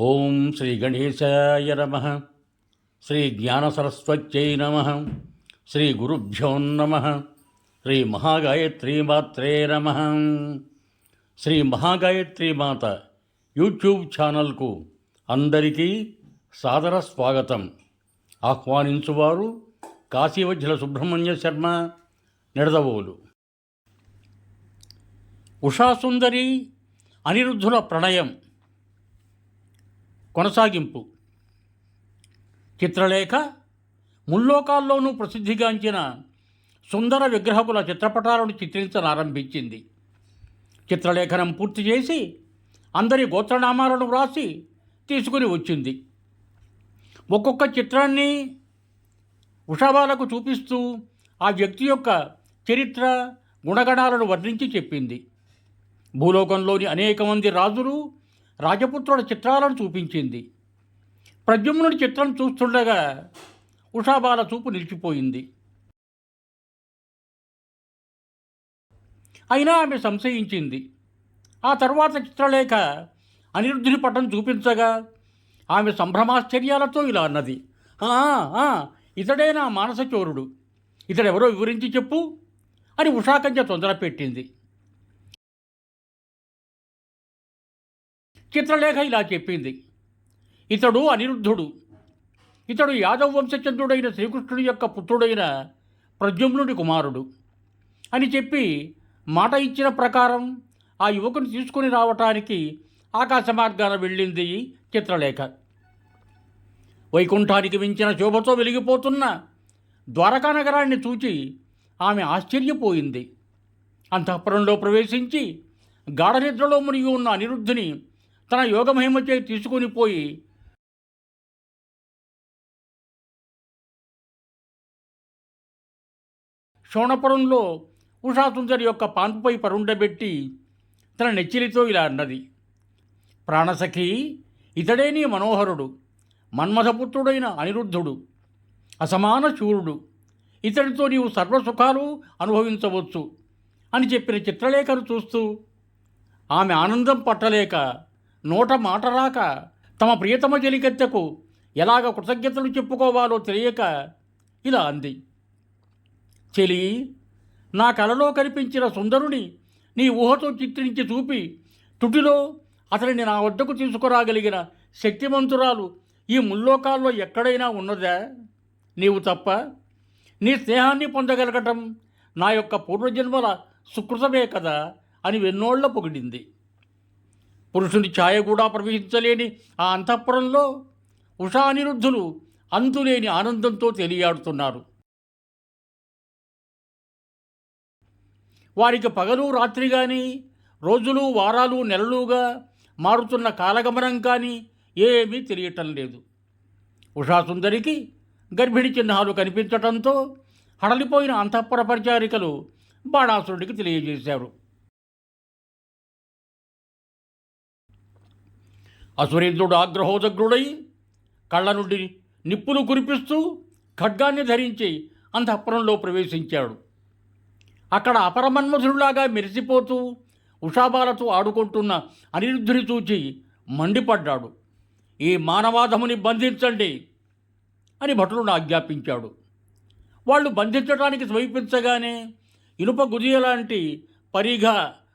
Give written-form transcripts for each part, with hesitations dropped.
ఓం శ్రీ గణేశాయ నమః. శ్రీ జ్ఞానసరస్వత్యై నమః. శ్రీ గురుభ్యో నమః. శ్రీ మహాగాయత్రీమాత్రే నమః. శ్రీ మహాగాయత్రీమాత యూట్యూబ్ ఛానల్కు అందరికీ సాదర స్వాగతం. ఆహ్వానించువారు కాశీవజ్జల సుబ్రహ్మణ్య శర్మ, నిడదవోలు. ఉషాసుందరి అనిరుద్ధుల ప్రణయం కొనసాగింపు. చిత్రలేఖ ముల్లోకాల్లోనూ ప్రసిద్ధిగాంచిన సుందర విగ్రహకుల చిత్రపటాలను చిత్రించనారంభించింది. చిత్రలేఖనం పూర్తి చేసి అందరి గోత్రనామాలను వ్రాసి తీసుకుని వచ్చింది. ఒక్కొక్క చిత్రాన్ని ఉషాబాలకు చూపిస్తూ ఆ వ్యక్తి యొక్క చరిత్ర, గుణగణాలను వర్ణించి చెప్పింది. భూలోకంలోని అనేక మంది రాజులు, రాజపుత్రుల చిత్రాలను చూపించింది. ప్రద్యుమ్నుడి చిత్రం చూస్తుండగా ఉషాబాల చూపు నిలిచిపోయింది. అయినా ఆమె సంశయించింది. ఆ తర్వాత చిత్రలేఖ అనిరుద్ధుని పటం చూపించగా ఆమె సంభ్రమాశ్చర్యాలతో ఇలా అన్నది, ఇతడే నా మానసచోరుడు, ఇతడెవరో వివరించి చెప్పు అని ఉషాకంజ తొందర పెట్టింది. చిత్రలేఖ ఇలా చెప్పింది, ఇతడు అనిరుద్ధుడు. ఇతడు యాదవ వంశచంద్రుడైన శ్రీకృష్ణుడి యొక్క పుత్రుడైన ప్రద్యుమ్నుడి కుమారుడు అని చెప్పి మాట ఇచ్చిన ప్రకారం ఆ యువకుని తీసుకుని రావటానికి ఆకాశ మార్గాన వెళ్ళింది చిత్రలేఖ. వైకుంఠానికి మించిన శోభతో వెలిగిపోతున్న ద్వారకా నగరాన్ని చూచి ఆమె ఆశ్చర్యపోయింది. అంతఃపురంలో ప్రవేశించి గాఢనిద్రలో మునిగి ఉన్న అనిరుద్ధుని తన యోగమహిమచే తీసుకుని పోయి శోణపురంలో ఉషాసుందరి యొక్క పాన్పుపై పరుండబెట్టి తన నెచ్చిలితో ఇలా అన్నది, ప్రాణసఖి, ఇతడే నీ మనోహరుడు, మన్మథపుత్రుడైన అనిరుద్ధుడు, అసమాన శూరుడు. ఇతడితో నీవు సర్వసుఖాలు అనుభవించవచ్చు అని చెప్పిన చిత్రలేఖను చూస్తూ ఆమె ఆనందం పట్టలేక నోట మాట రాక తమ ప్రియతమ జలికత్తెకు ఎలాగ కృతజ్ఞతలు చెప్పుకోవాలో తెలియక ఇలా అంది, చెలి, నా కలలో కనిపించిన సుందరుని నీ ఊహతో చిత్రించి చూపి తుటిలో అతనిని నా వద్దకు తీసుకురాగలిగిన శక్తిమంతురాలు ఈ ముల్లోకాల్లో ఎక్కడైనా ఉన్నదా? నీవు తప్ప. నీ స్నేహాన్ని పొందగలగటం నా యొక్క పూర్వజన్మల సుకృతమే కదా అని వెన్నోళ్ల పొగిడింది. పురుషుని ఛాయ కూడా ప్రవహించలేని ఆ అంతఃపురంలో ఉషా అనిరుద్ధులు అంతులేని ఆనందంతో తెలియాడుతున్నారు. వారికి పగలు రాత్రి కానీ, రోజులు వారాలు నెలలుగా మారుతున్న కాలగమనం కానీ ఏమీ తెలియటం లేదు. ఉషాసుందరికి గర్భిణి చిహ్నాలు కనిపించటంతో హడలిపోయిన అంతఃపుర పరిచారికలు బాణాసురుడికి తెలియజేశారు. అసురేంద్రుడు ఆగ్రహోదగ్రుడై కళ్ళ నుండి నిప్పులు కురిపిస్తూ ఖడ్గాన్ని ధరించి అంతఃపురంలో ప్రవేశించాడు. అక్కడ అపరమన్మధుడిలాగా మెరిసిపోతూ ఉషాబాలతో ఆడుకుంటున్న అనిరుద్ధుని చూచి మండిపడ్డాడు. ఈ మానవాధముని బంధించండి అని భటులను ఆజ్ఞాపించాడు. వాళ్ళు బంధించడానికి సమీపించగానే ఇనుప గుదియలాంటి పరిఘ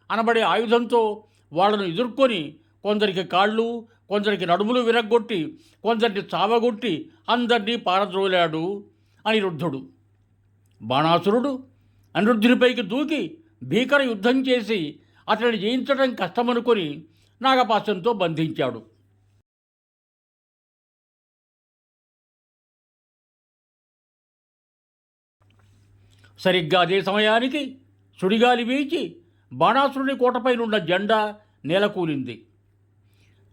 అనబడే ఆయుధంతో వాళ్లను ఎదుర్కొని కొందరికి కాళ్ళు, కొందరికి నడుములు విరగ్గొట్టి, కొందరిని చావగొట్టి అందరినీ పారద్రోలాడు అనిరుద్ధుడు. బాణాసురుడు అనిరుద్ధునిపైకి దూకి భీకర యుద్ధం చేసి అతడిని జయించడం కష్టమనుకొని నాగపాశంతో బంధించాడు. సరిగ్గా అదే సమయానికి సుడిగాలి వీచి బాణాసురుని కోటపైనున్న జెండా నేలకూలింది.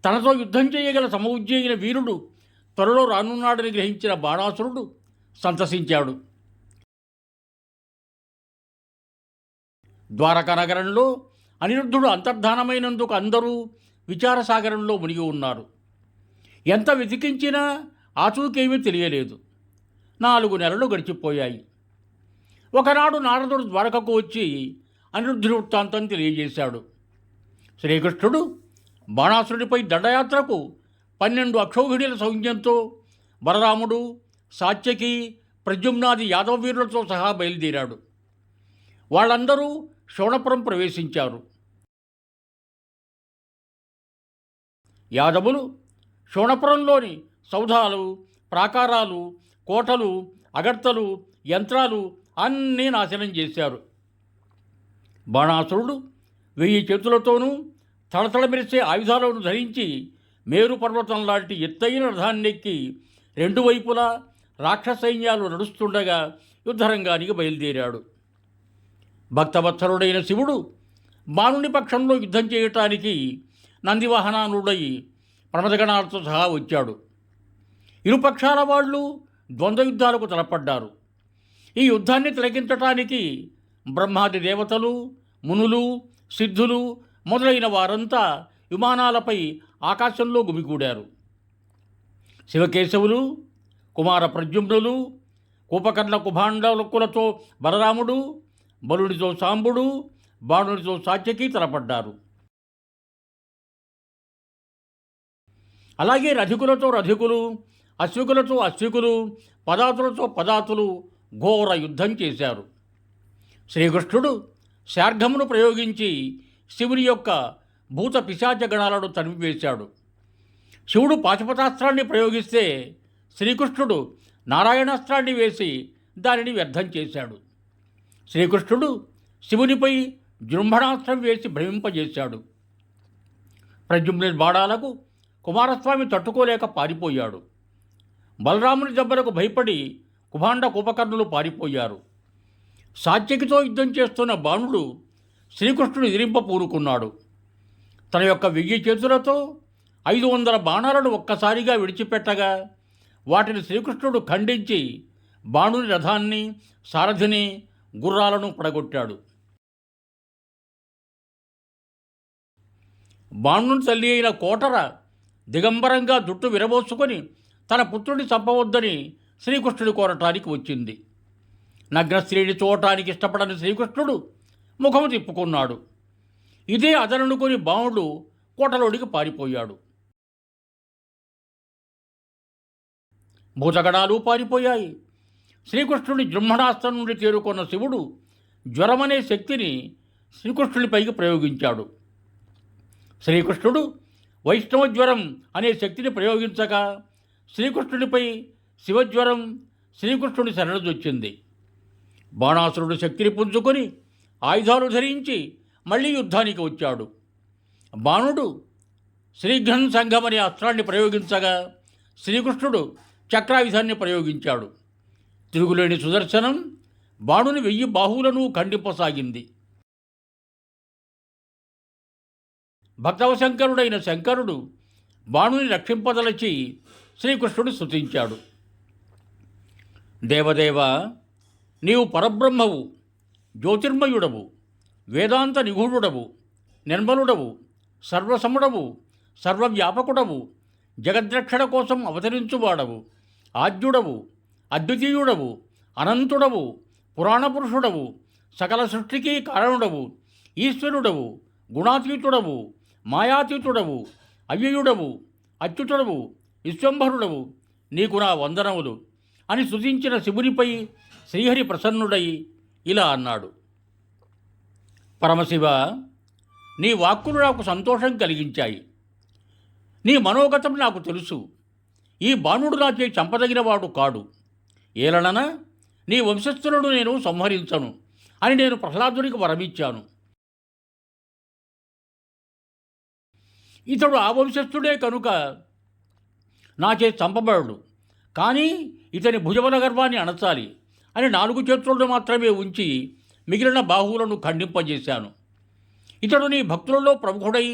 తనతో యుద్ధం చేయగల సమఉజ్జయిన వీరుడు త్వరలో రానున్నాడని గ్రహించిన బాణాసురుడు సంతసించాడు. ద్వారకా నగరంలో అనిరుద్ధుడు అంతర్ధానమైనందుకు అందరూ విచారసాగరంలో మునిగి ఉన్నారు. ఎంత వెతికించినా ఆచూకేమీ తెలియలేదు. 4 నెలలు గడిచిపోయాయి. ఒకనాడు నారదుడు ద్వారకకు వచ్చి అనిరుద్ధుని వృత్తాంతం తెలియజేశాడు. శ్రీకృష్ణుడు బాణాసురుడిపై దండయాత్రకు 12 అక్షౌహిణీల సౌజ్ఞంతో బలరాముడు, సాత్యకి, ప్రద్యుమ్నాది యాదవ వీరులతో సహా బయలుదేరాడు. వాళ్ళందరూ శోణపురం ప్రవేశించారు. యాదవులు శోణపురంలోని సౌధాలు, ప్రాకారాలు, కోటలు, అగర్తలు, యంత్రాలు అన్నీ నాశనం చేశారు. బాణాసురుడు 1000 చేతులతోనూ తళతళ మెరిసే ఆయుధాలను ధరించి మేరు పర్వతం లాంటి ఎత్తైన రథాన్నెక్కి 2 వైపులా రాక్షస సైన్యాలు నడుస్తుండగా యుద్ధరంగానికి బయలుదేరాడు. భక్తవత్సరుడైన శివుడు బాణుని పక్షంలో యుద్ధం చేయటానికి నందివాహనానుడై ప్రమదగణాలతో సహా వచ్చాడు. ఇరుపక్షాల వాళ్ళు ద్వంద్వ యుద్ధాలకు తలపడ్డారు. ఈ యుద్ధాన్ని తిలకించటానికి బ్రహ్మాది దేవతలు, మునులు, సిద్ధులు మొదలైన వారంతా విమానాలపై ఆకాశంలో గుమిగూడారు. శివకేశవులు, కుమార ప్రద్యుమ్నులు, కూపకర్ణ కుభాండకులతో బలరాముడు, బలుడితో సాంబుడు, బాణుడితో సాత్యకి తలపడ్డారు. అలాగే రధికులతో రధికులు, అశ్వికులతో అశ్వికులు, పదాతులతో పదాతులు ఘోర యుద్ధం చేశారు. శ్రీకృష్ణుడు శార్ఘమును ప్రయోగించి శివుని యొక్క భూత పిశాచ గణాలను తరిమివేశాడు. శివుడు పాశుపతాస్త్రాన్ని ప్రయోగిస్తే శ్రీకృష్ణుడు నారాయణాస్త్రాన్ని వేసి దానిని వ్యర్థం చేశాడు. శ్రీకృష్ణుడు శివునిపై జృంభణాస్త్రం వేసి భ్రమింపజేశాడు. ప్రద్యుమ్నుని బాణాలకు కుమారస్వామి తట్టుకోలేక పారిపోయాడు. బలరాముని దెబ్బలకు భయపడి కుభాండ కూపకర్ణులు పారిపోయారు. సాత్యకితో యుద్ధం చేస్తున్న బాణుడు శ్రీకృష్ణుడు ఎదిరింప పూనుకున్నాడు. తన యొక్క 1000 చేతులతో 500 బాణాలను ఒక్కసారిగా విడిచిపెట్టగా వాటిని శ్రీకృష్ణుడు ఖండించి బాణుని రథాన్ని, సారథిని, గుర్రాలను పడగొట్టాడు. బాణుని తల్లి అయిన కోటర దిగంబరంగా జుట్టు విరబోసుకొని తన పుత్రుడిని చంపవద్దని శ్రీకృష్ణుడి కోరటానికి వచ్చింది. నగ్నస్త్రీని చూడటానికి ఇష్టపడని శ్రీకృష్ణుడు ముఖము తిప్పుకున్నాడు. ఇదే అదననుకొని బాణుడు కోటలోనికి పారిపోయాడు. భూతగణాలు పారిపోయాయి. శ్రీకృష్ణుడి జృంభణాస్త్రం నుండి తేరుకున్న శివుడు జ్వరమనే శక్తిని శ్రీకృష్ణుడిపైకి ప్రయోగించాడు. శ్రీకృష్ణుడు వైష్ణవ జ్వరం అనే శక్తిని ప్రయోగించగా శ్రీకృష్ణుడిపై శివజ్వరం శ్రీకృష్ణుడి శరణొచ్చింది. బాణాసురుడు శక్తిని పుంజుకొని ఆయుధాలు ధరించి మళ్ళీ యుద్ధానికి వచ్చాడు. బాణుడు శ్రీఘ్నం సంఘం అనే అస్త్రాన్ని ప్రయోగించగా శ్రీకృష్ణుడు చక్రాయుధాన్ని ప్రయోగించాడు. తిరుగులేని సుదర్శనం బాణుని 1000 బాహువులను ఖండింపసాగింది. భక్తవశంకరుడైన శంకరుడు బాణుని రక్షింపదలచి శ్రీకృష్ణుడు స్తుతించాడు. దేవదేవ, నీవు పరబ్రహ్మవు, జ్యోతిర్మయుడవు, వేదాంత నిగూఢుడవు, నిర్మలుడవు, సర్వసముడవు, సర్వవ్యాపకుడవు, జగద్రక్షణ కోసం అవతరించువాడవు, ఆద్యుడవు, అద్వితీయుడవు, అనంతుడవు, పురాణపురుషుడవు, సకల సృష్టికి కారణుడవు, ఈశ్వరుడవు, గుణాతీతుడవు, మాయాతీతుడవు, అవ్యయుడవు, అచ్యుతుడవు, విశ్వంభరుడవు, నీకు నా వందనములు అని స్తుతించిన శివునిపై శ్రీహరి ప్రసన్నుడై ఇలా అన్నాడు. పరమశివ, నీ వాక్కులు నాకు సంతోషం కలిగించాయి. నీ మనోగతం నాకు తెలుసు. ఈ బాణుడు నాచే చంపదగినవాడు కాడు. ఏలనన నీ వంశస్థులను నేను సంహరించను అని నేను ప్రహ్లాదునికి వరమిచ్చాను. ఇతడు ఆ వంశస్థుడే కనుక నాచే చంపబడడు. కానీ ఇతని భుజబల గర్వాన్ని అణచాలి అని 4 చేతులను మాత్రమే ఉంచి మిగిలిన బాహువులను ఖండింపజేశాను. ఇతడు నీ భక్తులలో ప్రముఖుడై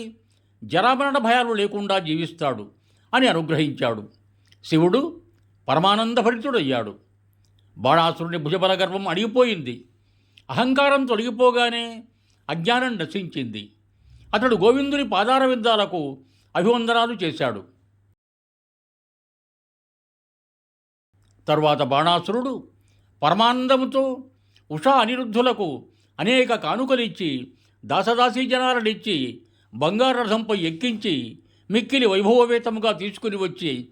జరామరణ భయాలు లేకుండా జీవిస్తాడు అని అనుగ్రహించాడు. శివుడు పరమానందభరితుడయ్యాడు. బాణాసురుని భుజబల గర్వం అడిగిపోయింది. అహంకారం తొలగిపోగానే అజ్ఞానం నశించింది. అతడు గోవిందుని పాదార విందాలకు అభివందనాలు చేశాడు. తరువాత బాణాసురుడు పరమానందముతో ఉషా అనిరుద్ధులకు అనేక కానుకలిచ్చి దాసదాసీ జనాలనిచ్చి బంగారు రథంపై ఎక్కించి మిక్కిలి వైభవవేతముగా తీసుకుని వచ్చి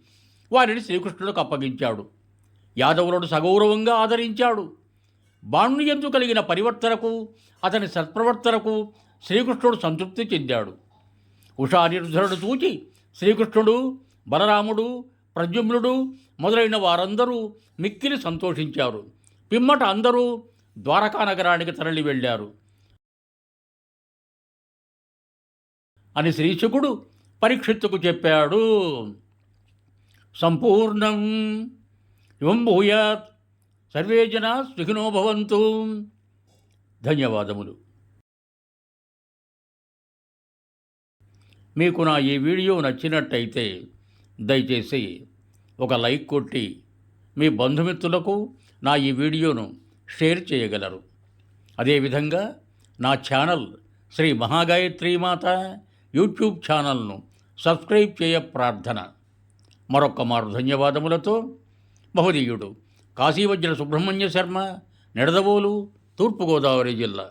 వారిని శ్రీకృష్ణుడికి అప్పగించాడు. యాదవులను సగౌరవంగా ఆదరించాడు. బాణుని యందు కలిగిన పరివర్తనకు, అతని సత్ప్రవర్తనకు శ్రీకృష్ణుడు సంతృప్తి చెందాడు. ఉషానిరుద్ధరుడు చూచి శ్రీకృష్ణుడు, బలరాముడు, ప్రద్యుమ్నుడు మొదలైన వారందరూ మిక్కిలి సంతోషించారు. పిమ్మట అందరూ ద్వారకా నగరానికి తరలి వెళ్ళారు అని శ్రీశుకుడు పరీక్షిత్తుకు చెప్పాడు. సంపూర్ణం ఇవం భూయాత్. సర్వే జనా సుఖినో భవంతు. ధన్యవాదములు. మీకు నా ఈ వీడియో నచ్చినట్టయితే దయచేసి ఒక లైక్ కొట్టి మీ బంధుమిత్రులకు నా ఈ వీడియోను షేర్ చేయగలరు. అదేవిధంగా నా ఛానల్ శ్రీ మహాగాయత్రీమాత యూట్యూబ్ ఛానల్ను సబ్స్క్రైబ్ చేయ ప్రార్థన. మరొక్క మారు ధన్యవాదములతో బహుదీయుడు కాశీవజ్ర సుబ్రహ్మణ్య శర్మ, నిడదవోలు, తూర్పుగోదావరి జిల్లా.